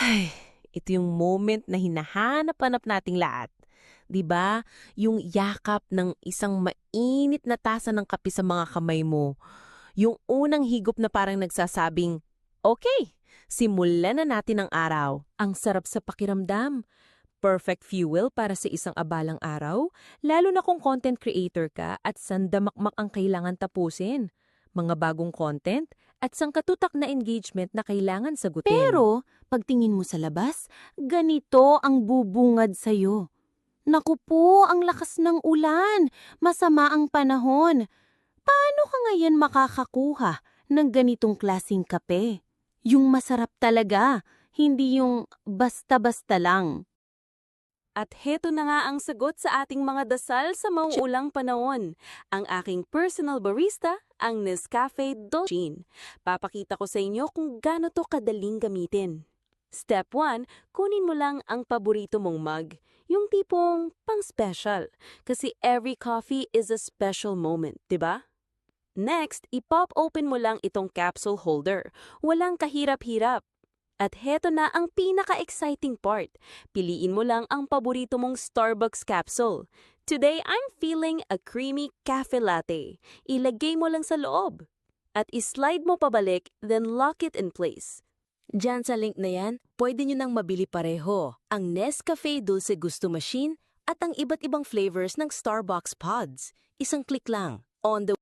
Ay, ito yung moment na hinahanap-hanap nating lahat. 'Di ba? Yung yakap ng isang mainit na tasa ng kape sa mga kamay mo. Yung unang higop na parang nagsasabing, "Okay, simulan na natin ang araw." Ang sarap sa pakiramdam. Perfect fuel para sa isang abalang araw, lalo na kung content creator ka at sandamakmak ang kailangan tapusin. Mga bagong content at sangkatutak na engagement na kailangan sagutin. Pero, pagtingin mo sa labas, ganito ang bubungad sa'yo. Naku po, ang lakas ng ulan. Masama ang panahon. Paano ka ngayon makakakuha ng ganitong klasing kape? Yung masarap talaga, hindi yung basta-basta lang. At heto na nga ang sagot sa ating mga dasal sa mauulang panahon. Ang aking personal barista, ang Nescafe Dolce. Papakita ko sa inyo kung gaano to kadaling gamitin. Step 1, kunin mo lang ang paborito mong mug. Yung tipong pang-special. Kasi every coffee is a special moment, di ba? Next, i-pop open mo lang itong capsule holder. Walang kahirap-hirap. At heto na ang pinaka-exciting part. Piliin mo lang ang paborito mong Starbucks capsule. Today, I'm feeling a creamy cafe latte. Ilagay mo lang sa loob. At islide mo pabalik, then lock it in place. Diyan sa link na yan, pwede nyo nang mabili pareho ang Nescafe Dulce Gusto Machine at ang iba't ibang flavors ng Starbucks Pods. Isang click lang. On the